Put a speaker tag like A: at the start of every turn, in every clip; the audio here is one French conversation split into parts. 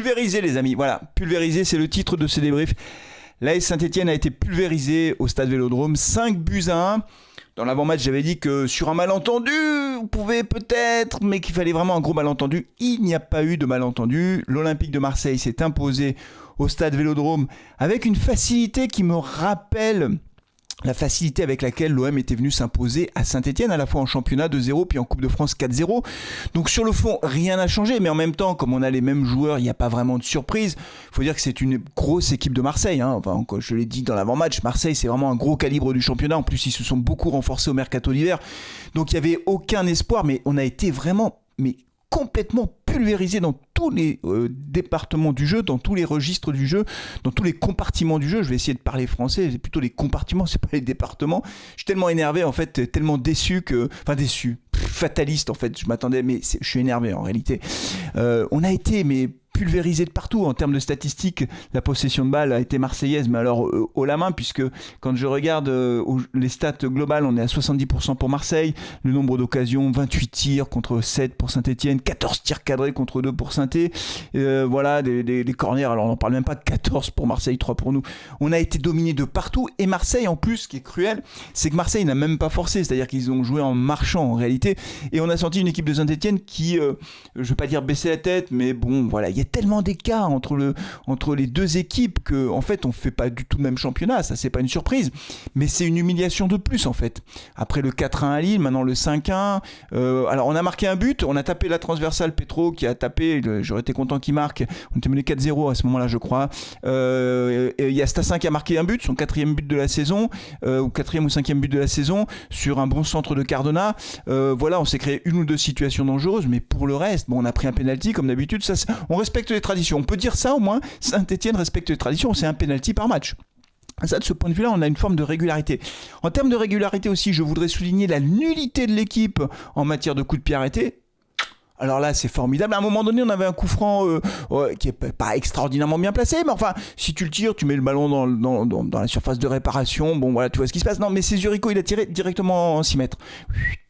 A: Pulvérisé, les amis. Voilà, pulvérisé, c'est le titre de ce débrief. L'AS Saint-Etienne a été pulvérisé au stade Vélodrome, 5-1. Dans l'avant-match, j'avais dit que sur un malentendu, on pouvait peut-être, mais qu'il fallait vraiment un gros malentendu. Il n'y a pas eu de malentendu. L'Olympique de Marseille s'est imposé au stade Vélodrome avec une facilité qui me rappelle la facilité avec laquelle l'OM était venu s'imposer à Saint-Etienne, à la fois en championnat 2-0 puis en Coupe de France 4-0. Donc sur le fond, rien n'a changé, mais en même temps, comme on a les mêmes joueurs, il n'y a pas vraiment de surprise. Il faut dire que c'est une grosse équipe de Marseille. Enfin, je l'ai dit dans l'avant-match, Marseille c'est vraiment un gros calibre du championnat. En plus, ils se sont beaucoup renforcés au mercato d'hiver. Donc il n'y avait aucun espoir, mais on a été vraiment complètement pulvérisé dans tous les départements du jeu, dans tous les registres du jeu, dans tous les compartiments du jeu. Je vais essayer de parler français, c'est plutôt les compartiments, c'est pas les départements. Je suis tellement énervé en fait, tellement déçu fataliste en fait, je m'attendais, mais je suis énervé en réalité. On a été pulvérisé de partout en termes de statistiques. La possession de balle a été marseillaise, mais alors haut la main, puisque quand je regarde les stats globales, on est à 70% pour Marseille, le nombre d'occasions, 28 tirs contre 7 pour Saint-Etienne, 14 tirs cadrés contre 2 pour Saint-Etienne, voilà, des corners, alors on n'en parle même pas, 14 pour Marseille, 3 pour nous. On a été dominé de partout, et Marseille en plus, ce qui est cruel, c'est que Marseille n'a même pas forcé, c'est-à-dire qu'ils ont joué en marchant en réalité, et on a senti une équipe de Saint-Etienne qui, je ne vais pas dire baisser la tête, mais bon, voilà, il y a tellement d'écart entre les deux équipes que en fait on fait pas du tout le même championnat, ça c'est pas une surprise, mais c'est une humiliation de plus en fait. Après le 4-1 à Lille, maintenant le 5-1, alors on a marqué un but, on a tapé la transversale, Petro qui a tapé, j'aurais été content qu'il marque, on était mené 4-0 à ce moment-là je crois, il y a Stassin qui a marqué un but, son 4e but de la saison, ou 4e ou 5e but de la saison, sur un bon centre de Cardona, voilà, on s'est créé une ou deux situations dangereuses, mais pour le reste, on a pris un penalty comme d'habitude, ça, on respecte les traditions, on peut dire ça au moins, Saint-Etienne respecte les traditions, c'est un penalty par match. Ça, de ce point de vue-là, on a une forme de régularité. En termes de régularité aussi, je voudrais souligner la nullité de l'équipe en matière de coups de pied arrêtés. Alors là, c'est formidable. À un moment donné, on avait un coup franc qui est pas extraordinairement bien placé, mais enfin, si tu le tires, tu mets le ballon dans la surface de réparation. Bon, voilà, tu vois ce qui se passe. Non, mais c'est Zurico, il a tiré directement en 6 mètres.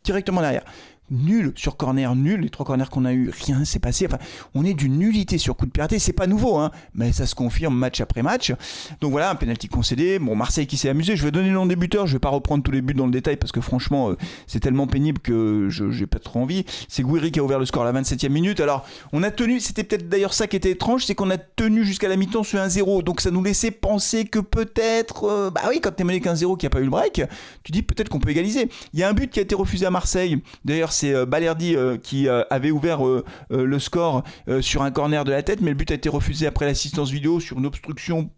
A: Directement derrière. Nul sur corner, nul. Les 3 corners qu'on a eu, rien s'est passé. Enfin, on est d'une nullité sur coup de pied arrêté. C'est pas nouveau, mais ça se confirme match après match. Donc voilà, un penalty concédé. Bon, Marseille qui s'est amusé. Je vais donner le nom des buteurs. Je vais pas reprendre tous les buts dans le détail parce que franchement, c'est tellement pénible que j'ai pas trop envie. C'est Gouiri qui a ouvert le score à la 27e minute. Alors, on a tenu. C'était peut-être d'ailleurs ça qui était étrange, c'est qu'on a tenu jusqu'à la mi-temps sur 1-0. Donc ça nous laissait penser que peut-être, quand t'es mené 15-0, qu'il n'y a pas eu le break, tu dis peut-être qu'on peut égaliser. Il y a un but qui a été refusé à Marseille. D'ailleurs, c'est Balerdi qui avait ouvert le score sur un corner de la tête, mais le but a été refusé après l'assistance vidéo sur une obstruction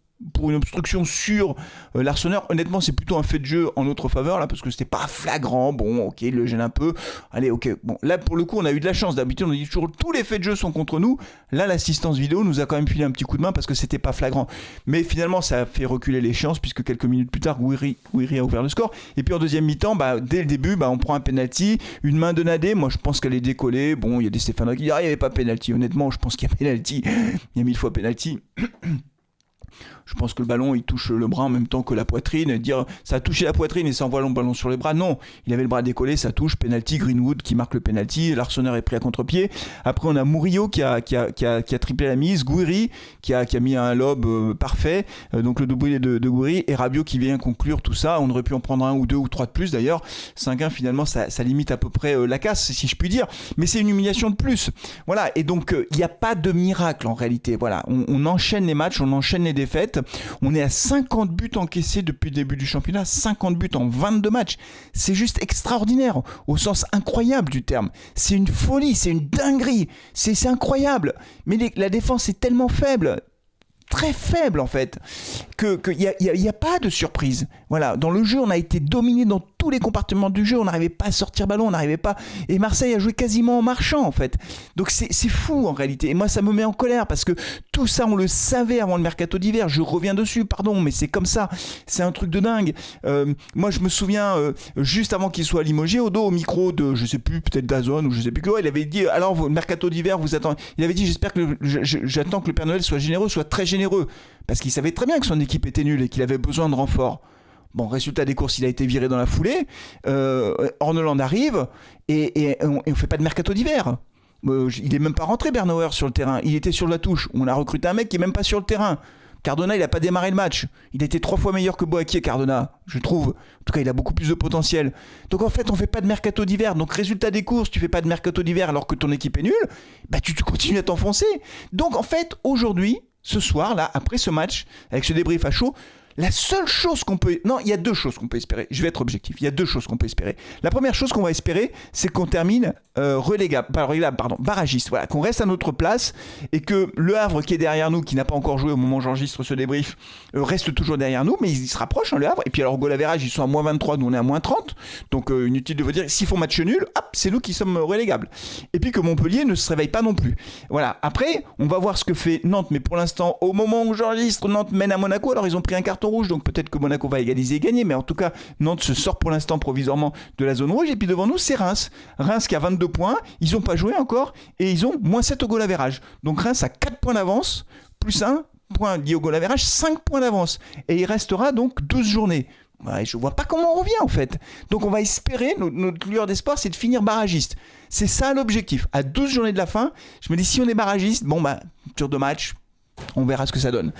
A: sur l'Arseneur. Honnêtement, c'est plutôt un fait de jeu en notre faveur là, parce que c'était pas flagrant. Bon, ok, il le gêne un peu. Allez, ok. Bon, là pour le coup, on a eu de la chance. D'habitude, on dit toujours tous les faits de jeu sont contre nous. Là, l'assistance vidéo nous a quand même filé un petit coup de main parce que c'était pas flagrant. Mais finalement, ça a fait reculer les chances puisque quelques minutes plus tard, Gouiri a ouvert le score. Et puis en deuxième mi-temps, dès le début, on prend un penalty, une main de Nadé. Moi, je pense qu'elle est décollée. Bon, il y a des Stéphanois qui disent il n'y avait pas penalty. Honnêtement, je pense qu'il y a penalty. Il y a 1000 fois penalty. Je pense que le ballon il touche le bras en même temps que la poitrine, et dire ça a touché la poitrine et ça envoie le ballon sur les bras, non, il avait le bras décollé, ça touche, penalty, Greenwood qui marque le penalty, l'Arseneur est pris à contre-pied. Après on a Murillo qui a triplé la mise, Gouiri qui a mis un lob parfait, donc le doublé de Gouiri, et Rabiot qui vient conclure tout ça. On aurait pu en prendre un ou deux ou trois de plus d'ailleurs. 5-1 finalement ça limite à peu près la casse si je puis dire, mais c'est une humiliation de plus, voilà. Et donc il n'y a pas de miracle en réalité, voilà, on enchaîne les matchs, on enchaîne les défaites. On est à 50 buts encaissés depuis le début du championnat, 50 buts en 22 matchs. C'est juste extraordinaire, au sens incroyable du terme. C'est une folie, c'est une dinguerie, c'est incroyable. Mais la défense est tellement faible, très faible en fait, qu'il n'y a pas de surprise. Voilà, dans le jeu, on a été dominé dans tous les compartiments du jeu, on n'arrivait pas à sortir ballon, on n'arrivait pas, et Marseille a joué quasiment en marchant en fait. Donc c'est fou en réalité, et moi ça me met en colère parce que tout ça on le savait avant le mercato d'hiver. Je reviens dessus, pardon, mais c'est comme ça, c'est un truc de dingue. Moi je me souviens, juste avant qu'il soit limogé, au micro de, je sais plus, peut-être DAZN ou je sais plus quoi, il avait dit, alors le mercato d'hiver vous attendez, il avait dit j'espère que j'attends que le Père Noël soit généreux, soit très généreux, parce qu'il savait très bien que son équipe était nulle et qu'il avait besoin de renforts. Bon, résultat des courses, il a été viré dans la foulée. Orneland arrive et on ne fait pas de mercato d'hiver. Il est même pas rentré Bernauer sur le terrain. Il était sur la touche. On a recruté un mec qui est même pas sur le terrain. Cardona, il a pas démarré le match. Il a été 3 fois meilleur que Boakier, Cardona, je trouve. En tout cas, il a beaucoup plus de potentiel. Donc en fait, on fait pas de mercato d'hiver. Donc résultat des courses, tu fais pas de mercato d'hiver alors que ton équipe est nulle. Bah tu continues à t'enfoncer. Donc en fait, aujourd'hui, ce soir, là, après ce match, avec ce débrief à chaud, la seule chose qu'on peut... Non, il y a 2 choses qu'on peut espérer. Je vais être objectif. Il y a 2 choses qu'on peut espérer. La première chose qu'on va espérer, c'est qu'on termine barragiste. Voilà, qu'on reste à notre place et que le Havre qui est derrière nous, qui n'a pas encore joué au moment où j'enregistre ce débrief, reste toujours derrière nous, mais ils se rapprochent, le Havre. Et puis alors, au goal average, ils sont à moins 23, nous on est à moins 30. Donc inutile de vous dire, s'ils font match nul, hop, c'est nous qui sommes relégables. Et puis que Montpellier ne se réveille pas non plus. Voilà. Après, on va voir ce que fait Nantes, mais pour l'instant, au moment où j'enregistre, Nantes mène à Monaco. Alors ils ont pris un carton rouge, donc peut-être que Monaco va égaliser et gagner, mais en tout cas Nantes se sort pour l'instant provisoirement de la zone rouge. Et puis devant nous c'est Reims qui a 22 points, ils n'ont pas joué encore et ils ont moins 7 au goal average. Donc Reims a 4 points d'avance plus 1 point lié au goal average, 5 points d'avance et il restera donc 12 journées. Ouais, je vois pas comment on revient en fait. Donc on va espérer, notre lueur d'espoir c'est de finir barragiste. C'est ça l'objectif. À 12 journées de la fin, je me dis si on est barragiste, tour de match, on verra ce que ça donne.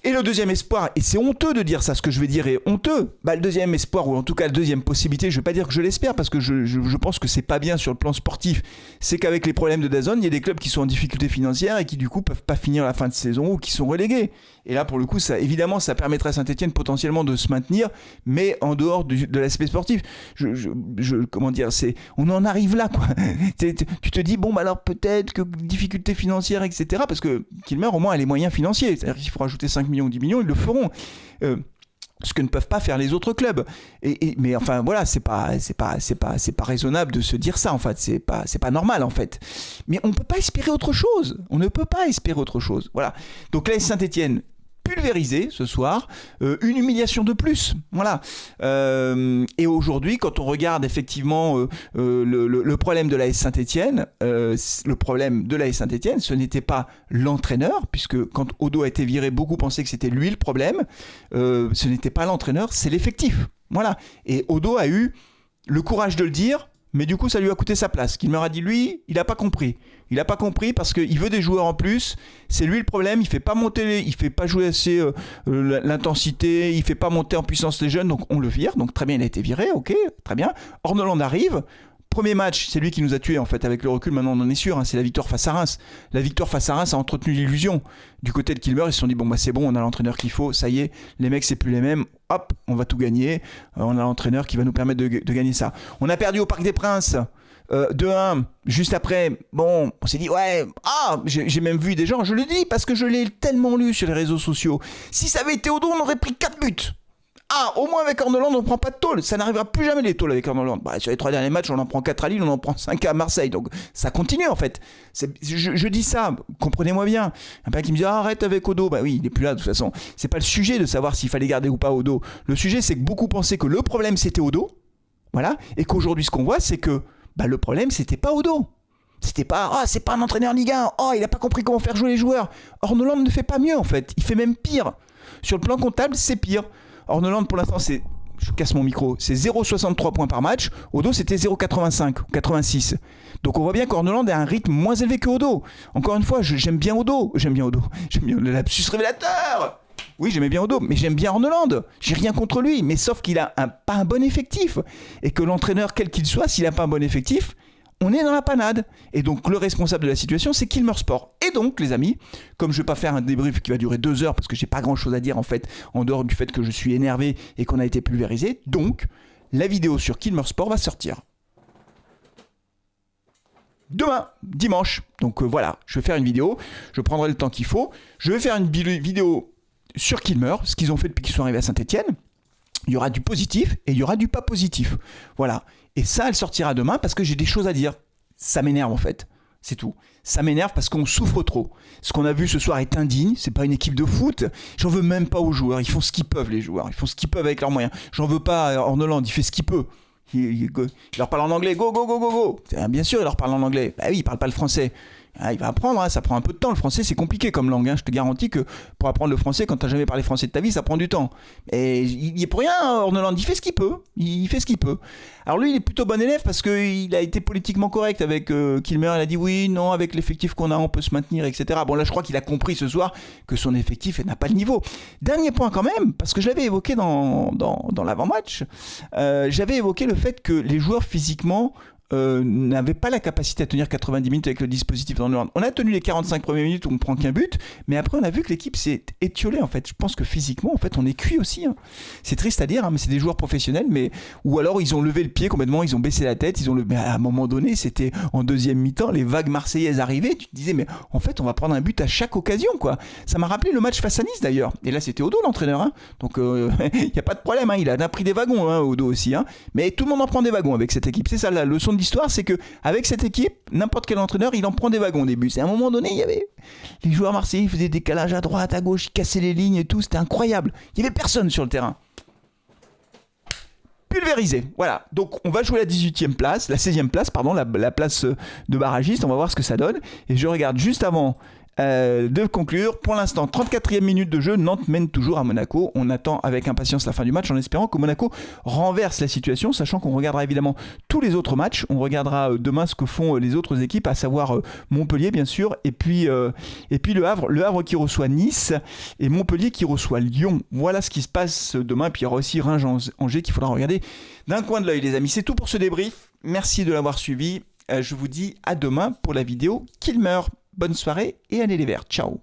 A: Et le deuxième espoir, et c'est honteux de dire ça, ce que je vais dire est honteux, le deuxième espoir, ou en tout cas la deuxième possibilité, je ne vais pas dire que je l'espère, parce que je pense que c'est pas bien sur le plan sportif, c'est qu'avec les problèmes de DAZN, il y a des clubs qui sont en difficulté financière et qui du coup peuvent pas finir la fin de saison ou qui sont relégués. Et là pour le coup, ça permettrait à Saint-Etienne potentiellement de se maintenir, mais en dehors de l'aspect sportif. Comment dire, on en arrive là, quoi. Tu te dis, alors peut-être que difficultés financières, etc., parce que Kilmer au moins a les moyens financiers, c'est-à-dire qu'il faut rajouter 5 millions ou 10 millions, ils le feront. Ce que ne peuvent pas faire les autres clubs. Mais enfin voilà, c'est pas raisonnable de se dire ça en fait, c'est pas normal en fait. Mais on peut pas espérer autre chose. On ne peut pas espérer autre chose. Voilà. Donc l'AS Saint-Etienne pulvérisé ce soir, une humiliation de plus, voilà. Et aujourd'hui, quand on regarde effectivement le problème de l'AS Saint-Etienne, ce n'était pas l'entraîneur, puisque quand Odo a été viré, beaucoup pensaient que c'était lui le problème. Ce n'était pas l'entraîneur, c'est l'effectif, voilà. Et Odo a eu le courage de le dire. Mais du coup, ça lui a coûté sa place. Qu'il m'aura dit, lui, il n'a pas compris. Il n'a pas compris parce qu'il veut des joueurs en plus. C'est lui le problème. Il ne fait pas monter, il fait pas jouer assez l'intensité. Il ne fait pas monter en puissance les jeunes. Donc on le vire. Donc très bien, il a été viré. Ok, très bien. Orneland arrive. Premier match, c'est lui qui nous a tués en fait. Avec le recul, maintenant on en est sûr. C'est la victoire face à Reims. La victoire face à Reims a entretenu l'illusion. Du côté de Kilmer, ils se sont dit c'est bon, on a l'entraîneur qu'il faut. Ça y est, les mecs c'est plus les mêmes. Hop, on va tout gagner. On a l'entraîneur qui va nous permettre de gagner ça. On a perdu au Parc des Princes 2-1. Juste après, on s'est dit j'ai même vu des gens. Je le dis parce que je l'ai tellement lu sur les réseaux sociaux. Si ça avait été Odo, on aurait pris 4 buts. Au moins avec Orneland, on ne prend pas de tôle. Ça n'arrivera plus jamais les tôles avec Orneland. Sur les 3 derniers matchs, on en prend 4 à Lille, on en prend 5 à Marseille. Donc ça continue en fait. Je dis ça, comprenez-moi bien. Un peu qui me dit arrête avec Odo. Oui, il n'est plus là de toute façon. C'est pas le sujet de savoir s'il fallait garder ou pas Odo. Le sujet, c'est que beaucoup pensaient que le problème c'était Odo. Voilà. Et qu'aujourd'hui, ce qu'on voit, c'est que le problème c'était pas Odo. C'était pas c'est pas un entraîneur Ligue 1. Il n'a pas compris comment faire jouer les joueurs. Orneland ne fait pas mieux en fait. Il fait même pire. Sur le plan comptable, c'est pire. Orneland pour l'instant je casse mon micro, c'est 0,63 points par match. Odo c'était 0,85 ou 86. Donc on voit bien qu'Orneland a un rythme moins élevé que Odo. Encore une fois, j'aime bien Odo. J'aime bien le lapsus révélateur. Oui, j'aimais bien Odo, mais j'aime bien Orneland. J'ai rien contre lui, mais sauf qu'il a pas un bon effectif. Et que l'entraîneur, quel qu'il soit, s'il n'a pas un bon effectif, on est dans la panade. Et donc le responsable de la situation, c'est Kilmer Sport. Et donc les amis, comme je ne vais pas faire un débrief qui va durer 2 heures parce que j'ai pas grand chose à dire en fait, en dehors du fait que je suis énervé et qu'on a été pulvérisé, donc la vidéo sur Kilmer Sport va sortir demain, dimanche. Donc voilà, je vais faire une vidéo, je prendrai le temps qu'il faut, je vais faire une vidéo sur Kilmer, ce qu'ils ont fait depuis qu'ils sont arrivés à Saint-Etienne. Il y aura du positif et il y aura du pas positif. Voilà. Et ça, elle sortira demain parce que j'ai des choses à dire. Ça m'énerve en fait. C'est tout. Ça m'énerve parce qu'on souffre trop. Ce qu'on a vu ce soir est indigne. C'est pas une équipe de foot. J'en veux même pas aux joueurs. Ils font ce qu'ils peuvent, les joueurs. Ils font ce qu'ils peuvent avec leurs moyens. J'en veux pas à Orneland. Il fait ce qu'il peut. Il leur parle en anglais. Go, go, go, go, go. Bien sûr, il leur parle en anglais. Oui, il parle pas le français. Ah, il va apprendre, hein, ça prend un peu de temps. Le français, c'est compliqué comme langue. Hein. Je te garantis que pour apprendre le français, quand tu n'as jamais parlé français de ta vie, ça prend du temps. Et il n'y est pour rien, Orneland, il fait ce qu'il peut. Il fait ce qu'il peut. Alors lui, il est plutôt bon élève parce qu'il a été politiquement correct avec Kilmer. Il a dit oui, non, avec l'effectif qu'on a, on peut se maintenir, etc. Bon, là, je crois qu'il a compris ce soir que son effectif n'a pas le niveau. Dernier point quand même, parce que je l'avais évoqué dans l'avant-match, j'avais évoqué le fait que les joueurs physiquement n'avait pas la capacité à tenir 90 minutes avec le dispositif d'Orneland. On a tenu les 45 premières minutes où on prend qu'un but, mais après on a vu que l'équipe s'est étiolée en fait. Je pense que physiquement en fait on est cuit aussi. Hein. C'est triste à dire, hein, mais c'est des joueurs professionnels, mais ou alors ils ont levé le pied complètement, ils ont baissé la tête, mais à un moment donné c'était en deuxième mi-temps, les vagues marseillaises arrivaient, tu te disais mais en fait on va prendre un but à chaque occasion quoi. Ça m'a rappelé le match face à Nice d'ailleurs. Et là c'était Odo l'entraîneur, hein. Donc il y a pas de problème, hein. Il a pris des wagons hein, Odo aussi, hein. Mais tout le monde en prend des wagons avec cette équipe. C'est ça la leçon de l'histoire, c'est que avec cette équipe, n'importe quel entraîneur, il en prend des wagons au début. C'est à un moment donné, il y avait les joueurs marseillais, ils faisaient des calages à droite, à gauche, ils cassaient les lignes et tout, c'était incroyable. Il y avait personne sur le terrain. Pulvérisé, voilà. Donc on va jouer la 18e place, la 16e place, pardon, la place de barragiste. On va voir ce que ça donne. Et je regarde juste avant de conclure. Pour l'instant, 34e minute de jeu, Nantes mène toujours à Monaco. On attend avec impatience la fin du match en espérant que Monaco renverse la situation, sachant qu'on regardera évidemment tous les autres matchs. On regardera demain ce que font les autres équipes, à savoir Montpellier bien sûr, et puis le Havre qui reçoit Nice et Montpellier qui reçoit Lyon. Voilà ce qui se passe demain. Puis il y aura aussi Reims-Angers qu'il faudra regarder d'un coin de l'œil, les amis. C'est tout pour ce débrief. Merci de l'avoir suivi. Je vous dis à demain pour la vidéo Kilmer. Bonne soirée et allez les Verts. Ciao.